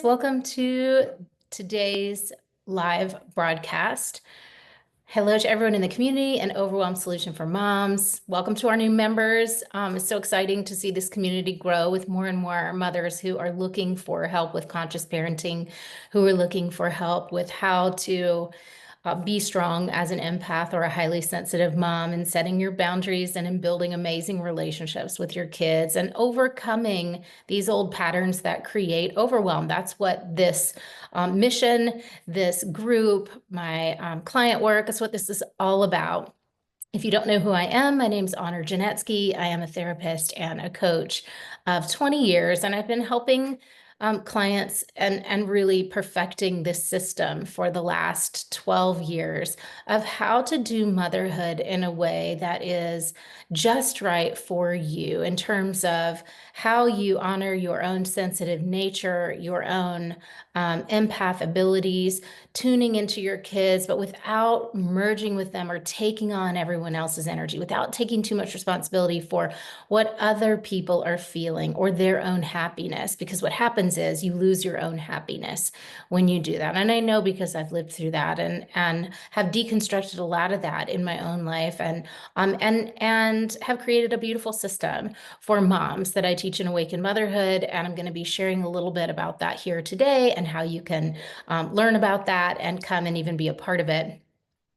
welcome to today's live broadcast. Hello to everyone in the community and Overwhelmed Solution for Moms. Welcome to our new members. It's so exciting to see this community grow with more and more mothers who are looking for help with conscious parenting, who are looking for help with how to be strong as an empath or a highly sensitive mom, and setting your boundaries and in building amazing relationships with your kids and overcoming these old patterns that create overwhelm. That's what this mission, this group, my client work, that's what this is all about. If you don't know who I am, my name is Honor Janetsky. I am a therapist and a coach of 20 years, and I've been helping clients and really perfecting this system for the last 12 years of how to do motherhood in a way that is just right for you in terms of how you honor your own sensitive nature, your own empath abilities, tuning into your kids, but without merging with them or taking on everyone else's energy, without taking too much responsibility for what other people are feeling or their own happiness. Because what happens is you lose your own happiness when you do that. And I know because I've lived through that and have deconstructed a lot of that in my own life, and have created a beautiful system for moms that I teach in Awaken Motherhood. And I'm going to be sharing a little bit about that here today and how you can learn about that and come and even be a part of it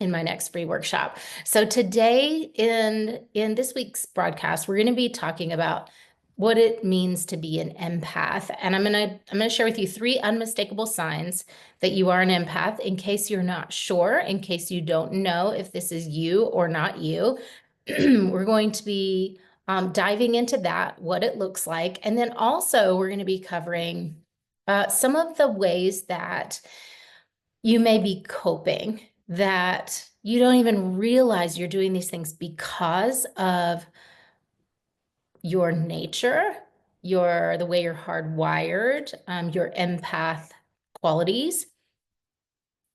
in my next free workshop. So today in this week's broadcast, we're going to be talking about what it means to be an empath. And I'm going to share with you 3 unmistakable signs that you are an empath, in case you're not sure, in case you don't know if this is you or not you. We're going to be diving into that, what it looks like. And then also we're going to be covering some of the ways that you may be coping, that you don't even realize you're doing these things because of your nature, the way you're hardwired, your empath qualities,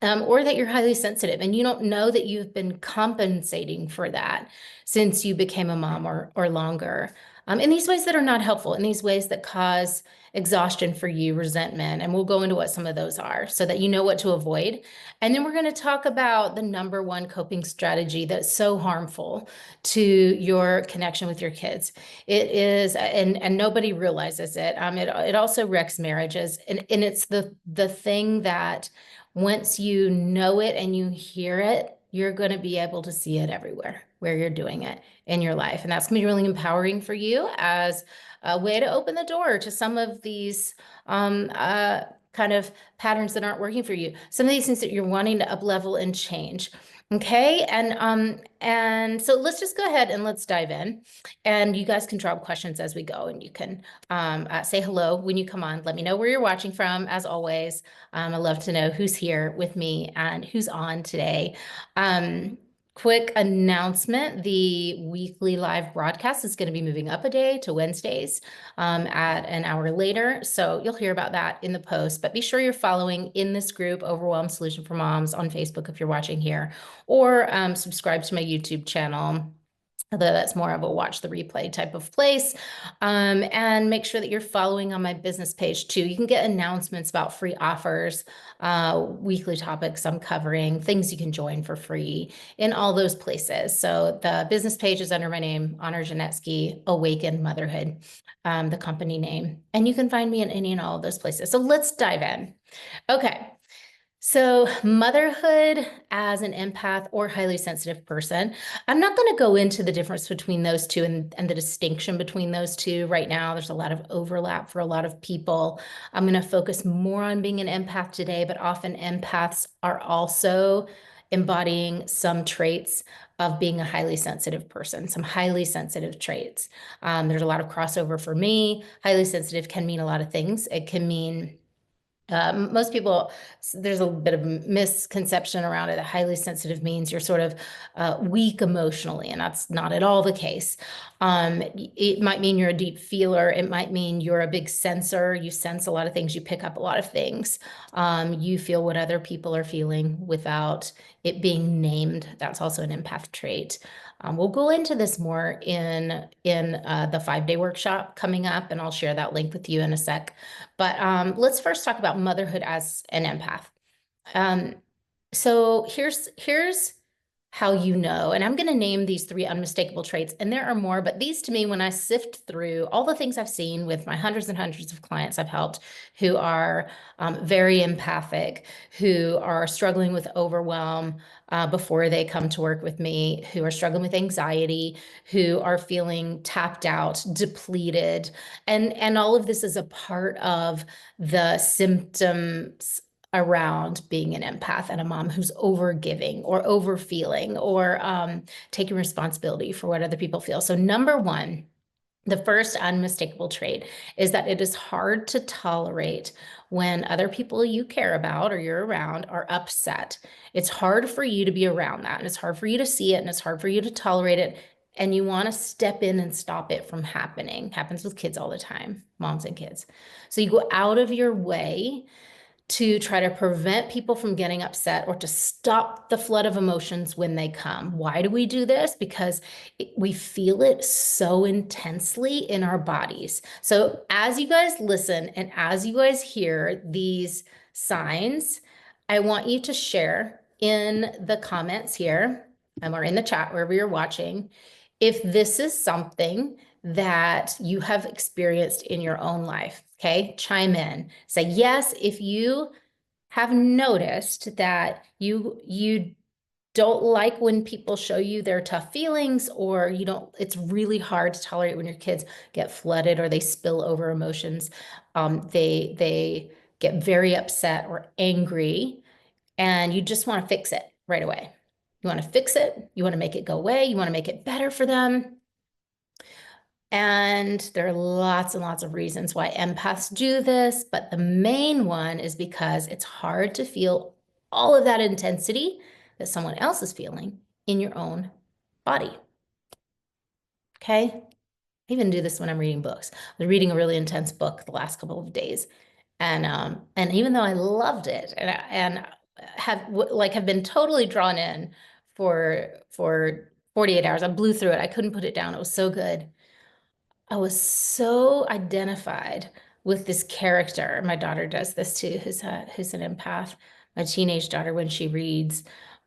or that you're highly sensitive and you don't know that you've been compensating for that since you became a mom or longer. In these ways that are not helpful, in these ways that cause exhaustion for you, resentment, and we'll go into what some of those are so that you know what to avoid. And then we're going to talk about the #1 coping strategy that's so harmful to your connection with your kids. It is, and nobody realizes it. It also wrecks marriages, and it's the thing that once you know it and you hear it, you're going to be able to see it everywhere where you're doing it in your life. And that's going to be really empowering for you as a way to open the door to some of these kind of patterns that aren't working for you. Some of these things that you're wanting to up-level and change. Okay, and so let's just go ahead and let's dive in. And you guys can drop questions as we go, and you can say hello when you come on. Let me know where you're watching from, as always. I love to know who's here with me and who's on today. Quick announcement, the weekly live broadcast is going to be moving up a day to Wednesdays at an hour later. So you'll hear about that in the post, but be sure you're following in this group, Overwhelmed Solution for Moms, on Facebook if you're watching here, or subscribe to my YouTube channel, although that's more of a watch the replay type of place. And make sure that you're following on my business page too. You can get announcements about free offers, weekly topics I'm covering, things you can join for free in all those places. So the business page is under my name, Honor Janetsky, Awaken Motherhood, the company name. And you can find me in any and all of those places. So let's dive in. Okay. So motherhood as an empath or highly sensitive person, I'm not going to go into the difference between those two and the distinction between those two right now. There's a lot of overlap for a lot of people. I'm going to focus more on being an empath today, but often empaths are also embodying some traits of being a highly sensitive person, some highly sensitive traits. There's a lot of crossover for me. Highly sensitive can mean a lot of things. It can mean most people, there's a bit of misconception around it that highly sensitive means you're sort of weak emotionally, and that's not at all the case. It might mean you're a deep feeler. It might mean you're a big sensor. You sense a lot of things. You pick up a lot of things. You feel what other people are feeling without it being named. That's also an empath trait. We'll go into this more in the 5-day workshop coming up, and I'll share that link with you in a sec. But let's first talk about motherhood as an empath. Um, so here's how you know, and I'm going to name these 3 unmistakable traits, and there are more, but these to me, when I sift through all the things I've seen with my hundreds and hundreds of clients I've helped who are very empathic, who are struggling with overwhelm before they come to work with me, who are struggling with anxiety, who are feeling tapped out, depleted, and all of this is a part of the symptoms around being an empath and a mom who's overgiving or overfeeling or taking responsibility for what other people feel. So number one, the first unmistakable trait is that it is hard to tolerate when other people you care about or you're around are upset. It's hard for you to be around that, and it's hard for you to see it, and it's hard for you to tolerate it. And you want to step in and stop it from happening. Happens with kids all the time, moms and kids. So you go out of your way to try to prevent people from getting upset or to stop the flood of emotions when they come. Why do we do this? Because we feel it so intensely in our bodies. So as you guys listen and as you guys hear these signs, I want you to share in the comments here or in the chat, wherever you're watching, if this is something that you have experienced in your own life. Okay, chime in. Say yes if you have noticed that you don't like when people show you their tough feelings, or you don't, it's really hard to tolerate when your kids get flooded or they spill over emotions. They get very upset or angry, and you just want to fix it right away. You want to fix it. You want to make it go away. You want to make it better for them. And there are lots and lots of reasons why empaths do this, but the main one is because it's hard to feel all of that intensity that someone else is feeling in your own body. Okay? I even do this when I'm reading books. I was reading a really intense book the last couple of days, and even though I loved it and have been totally drawn in for 48 hours, I blew through it. I couldn't put it down. It was so good. I was so identified with this character. My daughter does this too, who's an empath. My teenage daughter, when she reads,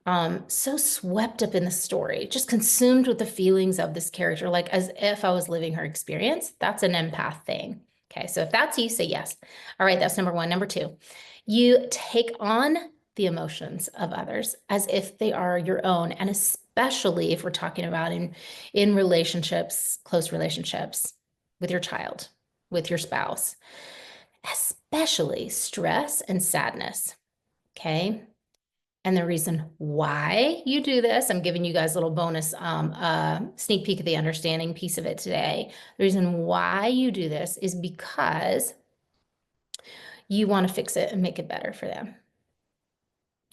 so swept up in the story, just consumed with the feelings of this character, like as if I was living her experience. That's an empath thing. Okay, so if that's you, say yes. All right, that's number one. Number two, you take on the emotions of others as if they are your own, and especially if we're talking about in relationships, close relationships with your child, with your spouse, especially stress and sadness. Okay. And the reason why you do this, I'm giving you guys a little bonus sneak peek of the understanding piece of it today. The reason why you do this is because you want to fix it and make it better for them.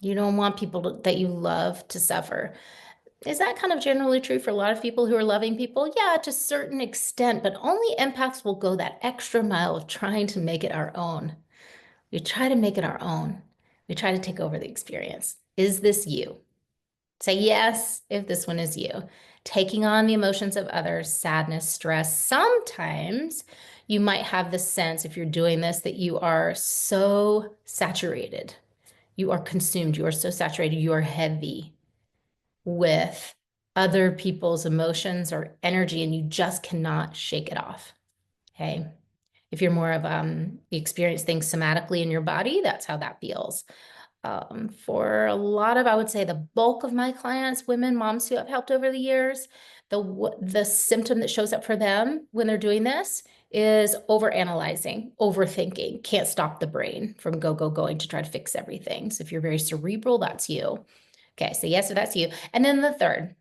You don't want people that you love to suffer. Is that kind of generally true for a lot of people who are loving people? Yeah, to a certain extent, but only empaths will go that extra mile of trying to make it our own. We try to make it our own. We try to take over the experience. Is this you? Say yes if this one is you. Taking on the emotions of others, sadness, stress. Sometimes you might have the sense, if you're doing this, that you are so saturated. You are consumed. You are so saturated. You are heavy with other people's emotions or energy, and you just cannot shake it off. Okay. If you're more of you experience things somatically in your body, that's how that feels. For a lot of, I would say the bulk of my clients, women, moms who I've helped over the years, the symptom that shows up for them when they're doing this is overanalyzing, overthinking, can't stop the brain from going to try to fix everything. So if you're very cerebral, that's you. Okay, so yes, so that's you. And then the third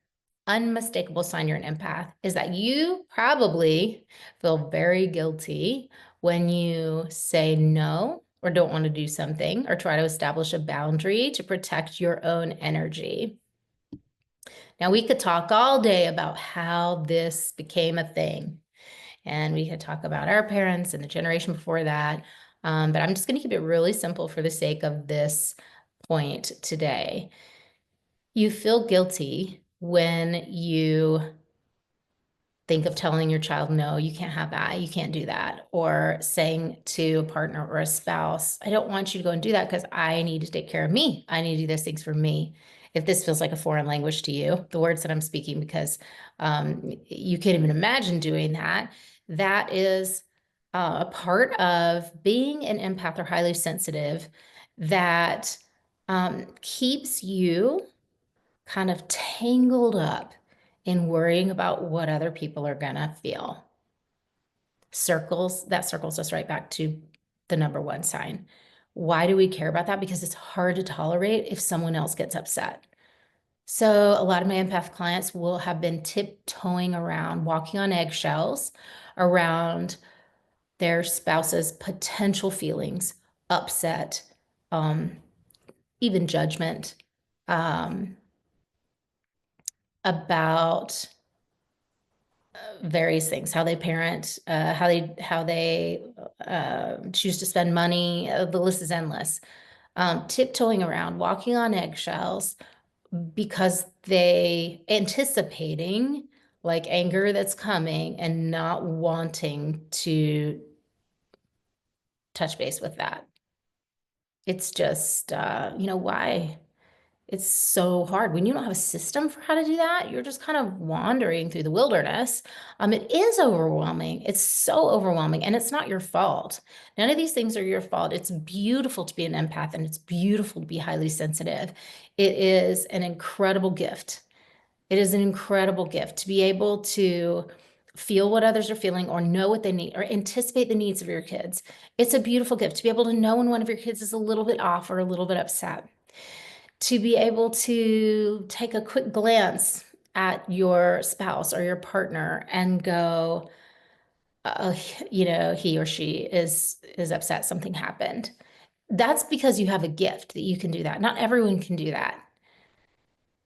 unmistakable sign you're an empath is that you probably feel very guilty when you say no or don't want to do something or try to establish a boundary to protect your own energy. Now, we could talk all day about how this became a thing, and we could talk about our parents and the generation before that, but I'm just going to keep it really simple for the sake of this point today. You feel guilty when you think of telling your child, no, you can't have that, you can't do that, or saying to a partner or a spouse, I don't want you to go and do that because I need to take care of me. I need to do those things for me. If this feels like a foreign language to you, the words that I'm speaking, because you can't even imagine doing that, that is a part of being an empath or highly sensitive that keeps you kind of tangled up in worrying about what other people are gonna feel. That circles us right back to the number one sign. Why do we care about that? Because it's hard to tolerate if someone else gets upset. So a lot of my empath clients will have been tiptoeing around, walking on eggshells around their spouse's potential feelings, upset, um, even judgment, um, about various things, how they parent, how they choose to spend money. The list is endless. Tiptoeing around, walking on eggshells because they anticipating like anger that's coming and not wanting to touch base with that. It's just, why? It's so hard when you don't have a system for how to do that. You're just kind of wandering through the wilderness. It is overwhelming. It's so overwhelming, and it's not your fault. None of these things are your fault. It's beautiful to be an empath, and it's beautiful to be highly sensitive. It is an incredible gift. It is an incredible gift to be able to feel what others are feeling or know what they need or anticipate the needs of your kids. It's a beautiful gift to be able to know when one of your kids is a little bit off or a little bit upset, to be able to take a quick glance at your spouse or your partner and go, uh, he or she is upset, something happened. That's because you have a gift that you can do that. Not everyone can do that.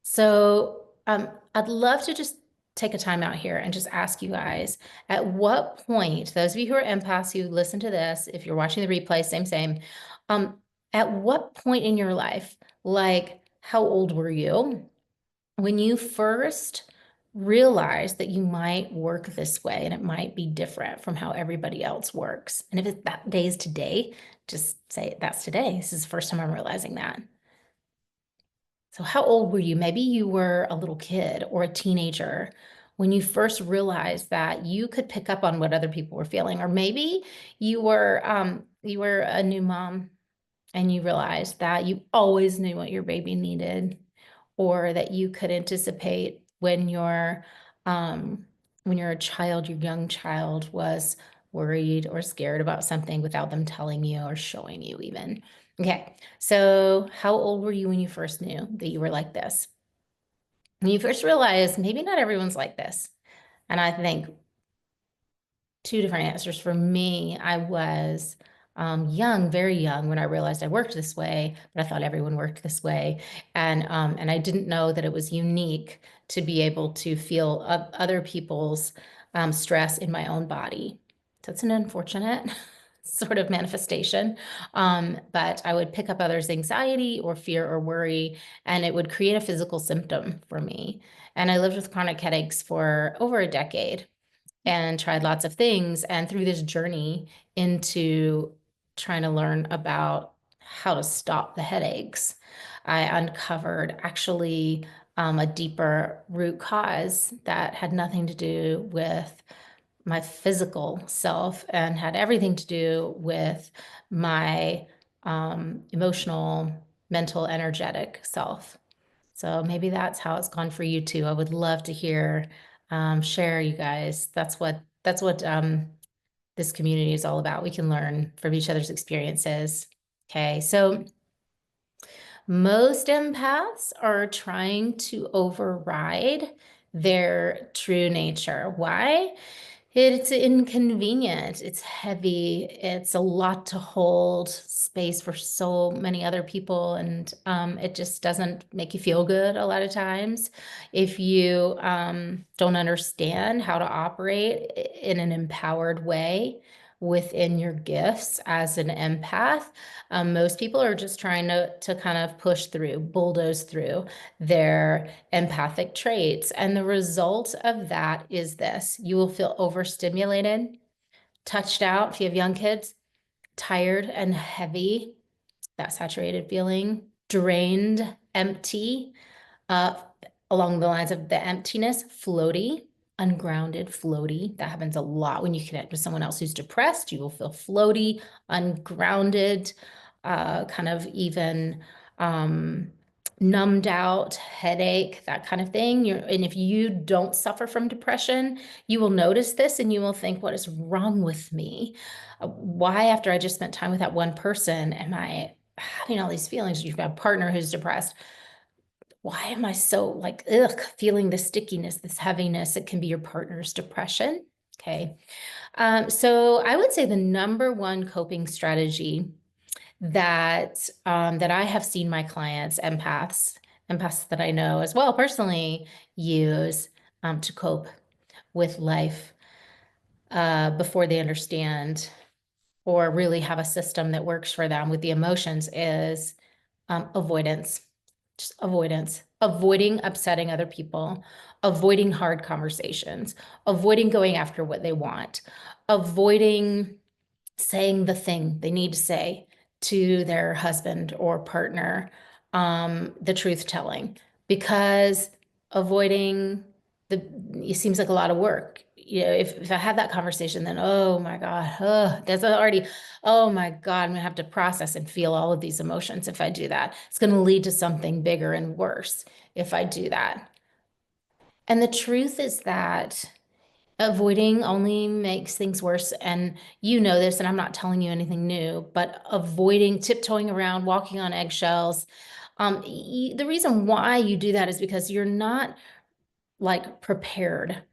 So I'd love to just take a time out here and just ask you guys, at what point, those of you who are empaths who listen to this, if you're watching the replay, same, at what point in your life, like how old were you when you first realized that you might work this way and it might be different from how everybody else works? And if it's that day is today, just say that's today. This is the first time I'm realizing that. So how old were you? Maybe you were a little kid or a teenager when you first realized that you could pick up on what other people were feeling, or maybe you were a new mom and you realized that you always knew what your baby needed, or that you could anticipate when your child, your young child was worried or scared about something without them telling you or showing you even. Okay, so how old were you when you first knew that you were like this? When you first realized maybe not everyone's like this. And I think two different answers. For me, I was young, very young, when I realized I worked this way, but I thought everyone worked this way. And I didn't know that it was unique to be able to feel other people's stress in my own body. So it's an unfortunate sort of manifestation. But I would pick up others' anxiety or fear or worry, and it would create a physical symptom for me. And I lived with chronic headaches for over a decade and tried lots of things. And through this journey into trying to learn about how to stop the headaches, I uncovered actually a deeper root cause that had nothing to do with my physical self and had everything to do with my emotional, mental, energetic self. So maybe that's how it's gone for you too. I would love to hear, share, you guys. That's what this community is all about. We can learn from each other's experiences. Okay, so most empaths are trying to override their true nature. Why? It's inconvenient, it's heavy, it's a lot to hold space for so many other people, and it just doesn't make you feel good a lot of times. If you don't understand how to operate in an empowered way, within your gifts as an empath. Most people are just trying to kind of push through, bulldoze through their empathic traits. And the result of that is this: you will feel overstimulated, touched out if you have young kids, tired and heavy, that saturated feeling, drained, empty, uh, along the lines of the emptiness, floaty, ungrounded, floaty. That happens a lot when you connect with someone else who's depressed. You will feel floaty, ungrounded, kind of even numbed out, headache, that kind of thing. And if you don't suffer from depression, you will notice this and you will think, what is wrong with me? Why, after I just spent time with that one person, am I having all these feelings? You've got a partner who's depressed. Why am I so like, ugh, feeling the stickiness, this heaviness? It can be your partner's depression. Okay. So I would say the number one coping strategy that that I have seen my clients, empaths that I know as well personally, use to cope with life before they understand or really have a system that works for them with the emotions is avoidance. Just avoidance, avoiding upsetting other people, avoiding hard conversations, avoiding going after what they want, avoiding saying the thing they need to say to their husband or partner, the truth telling, because avoiding it seems like a lot of work. If I have that conversation, then oh my God, that's already, oh my God, I'm gonna have to process and feel all of these emotions if I do that. It's gonna lead to something bigger and worse if I do that. And the truth is that avoiding only makes things worse. And you know this, and I'm not telling you anything new, but avoiding, tiptoeing around, walking on eggshells. The reason why you do that is because you're not like prepared.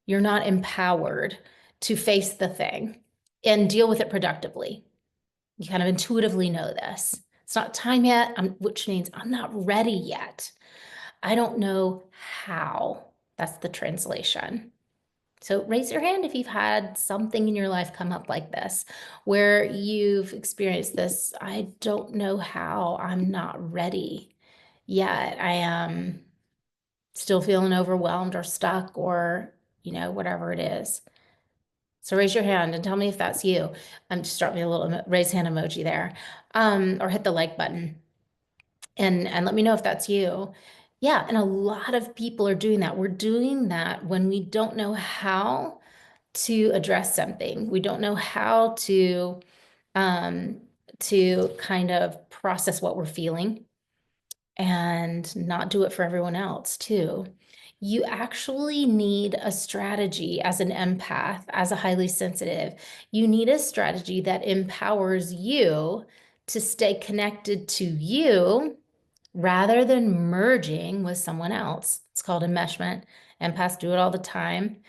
You're not empowered to face the thing and deal with it productively. You kind of intuitively know this. It's not time yet, which means I'm not ready yet. I don't know how. That's the translation. So raise your hand if you've had something in your life come up like this, where you've experienced this. I don't know how, I'm not ready yet. I am still feeling overwhelmed or stuck or, whatever it is. So raise your hand and tell me if that's you. Just drop me a little raise hand emoji there, or hit the like button and let me know if that's you. Yeah, and a lot of people are doing that. We're doing that when we don't know how to address something. We don't know how to kind of process what we're feeling and not do it for everyone else too. You actually need a strategy as an empath, as a highly sensitive. You need a strategy that empowers you to stay connected to you rather than merging with someone else. It's called enmeshment. Empaths do it all the time.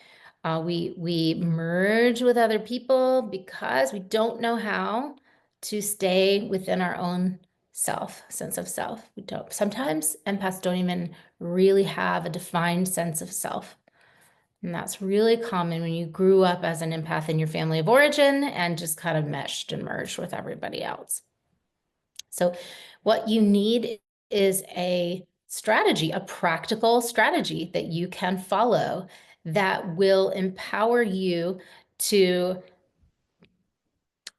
We merge with other people because we don't know how to stay within our own sense of self. We don't. Sometimes empaths don't even really have a defined sense of self. And that's really common when you grew up as an empath in your family of origin and just kind of meshed and merged with everybody else. So what you need is a strategy, a practical strategy that you can follow that will empower you to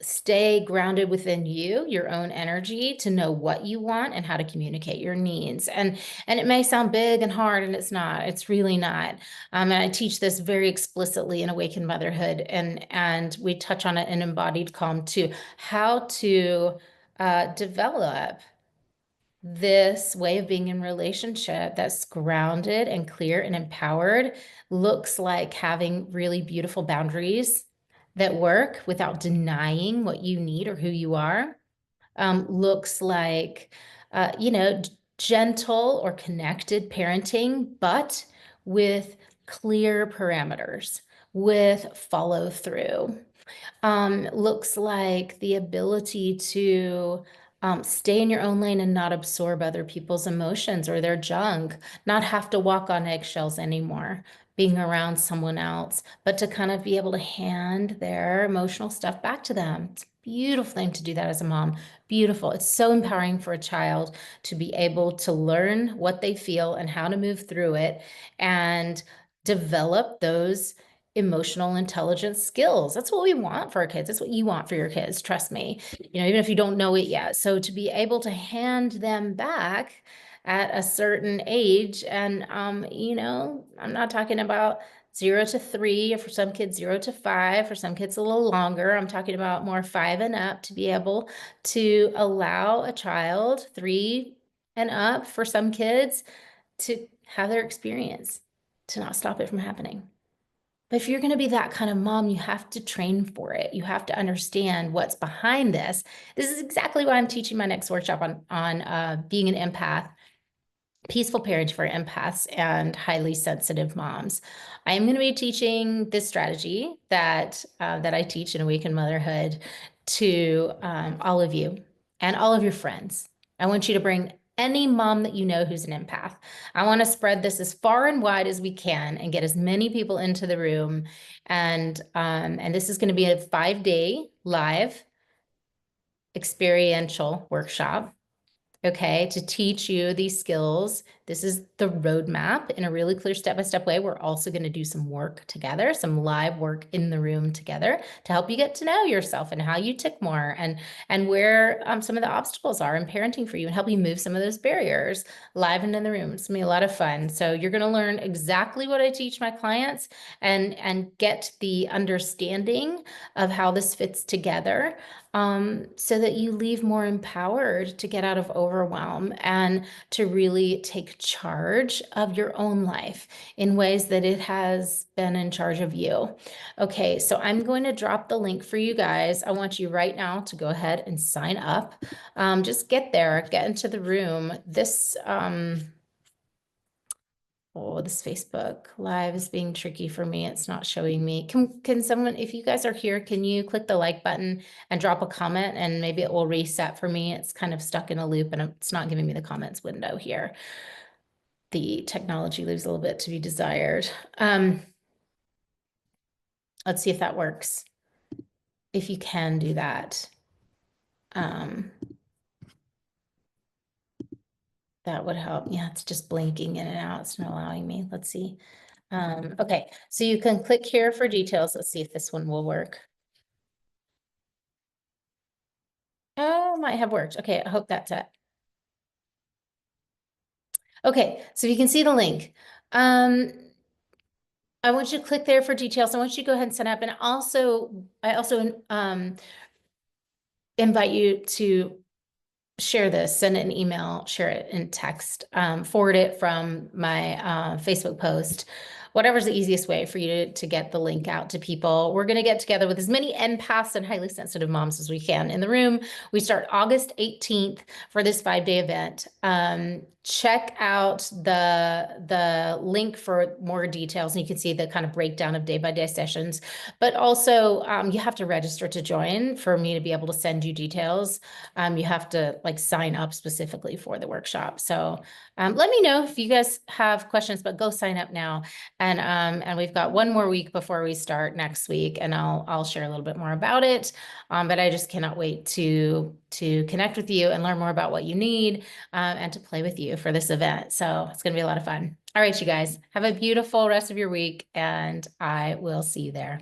stay grounded within you, your own energy, to know what you want and how to communicate your needs. And it may sound big and hard, and it's not. It's really not. And I teach this very explicitly in Awakened Motherhood, and we touch on it in Embodied Calm too. How to develop this way of being in relationship that's grounded and clear and empowered looks like having really beautiful boundaries that work without denying what you need or who you are. Looks like, gentle or connected parenting, but with clear parameters, with follow through. Looks like the ability to Stay in your own lane and not absorb other people's emotions or their junk, not have to walk on eggshells anymore, being around someone else, but to kind of be able to hand their emotional stuff back to them. It's a beautiful thing to do that as a mom. Beautiful. It's so empowering for a child to be able to learn what they feel and how to move through it and develop those emotional intelligence skills. That's what we want for our kids. That's what you want for your kids. Trust me, even if you don't know it yet. So to be able to hand them back at a certain age, and I'm not talking about 0 to 3, or for some kids 0 to 5, for some kids a little longer. I'm talking about more 5 and up, to be able to allow a child 3 and up for some kids to have their experience, to not stop it from happening. But if you're going to be that kind of mom, you have to train for it. You have to understand what's behind this. This is exactly why I'm teaching my next workshop on being an empath, peaceful parenting for empaths and highly sensitive moms. I am going to be teaching this strategy that I teach in Awaken Motherhood to all of you and all of your friends. I want you to bring any mom that you know who's an empath. I want to spread this as far and wide as we can and get as many people into the room. And this is going to be a 5-day live experiential workshop. Okay, to teach you these skills. This is the roadmap in a really clear step-by-step way. We're also going to do some work together, some live work in the room together to help you get to know yourself and how you tick more and where some of the obstacles are in parenting for you and help you move some of those barriers live and in the room. It's going to be a lot of fun. So you're going to learn exactly what I teach my clients and get the understanding of how this fits together. So that you leave more empowered to get out of overwhelm and to really take charge of your own life in ways that it has been in charge of you. Okay, so I'm going to drop the link for you guys. I want you right now to go ahead and sign up. Just get there, get into the room. This Facebook Live is being tricky for me. It's not showing me. Can someone, if you guys are here, can you click the like button and drop a comment and maybe it will reset for me? It's kind of stuck in a loop and it's not giving me the comments window here. The technology leaves a little bit to be desired. Let's see if that works. If you can do that. That would help. Yeah, it's just blinking in and out. It's not allowing me. Let's see. Okay, so you can click here for details. Let's see if this one will work. Oh, might have worked. Okay, I hope that's it. Okay, so you can see the link. I want you to click there for details. I want you to go ahead and sign up. And I also invite you to share this, send it an email, share it in text, forward it from my Facebook post, whatever's the easiest way for you to get the link out to people. We're going to get together with as many empaths and highly sensitive moms as we can in the room. We start August 18th for this 5-day event. Check out the link for more details, and you can see the kind of breakdown of day-by-day sessions. But also, you have to register to join for me to be able to send you details. You have to sign up specifically for the workshop. So let me know if you guys have questions, but go sign up now. And we've got one more week before we start next week, and I'll share a little bit more about it. But I just cannot wait to connect with you and learn more about what you need and to play with you for this event. So it's going to be a lot of fun. All right, you guys, have a beautiful rest of your week, and I will see you there.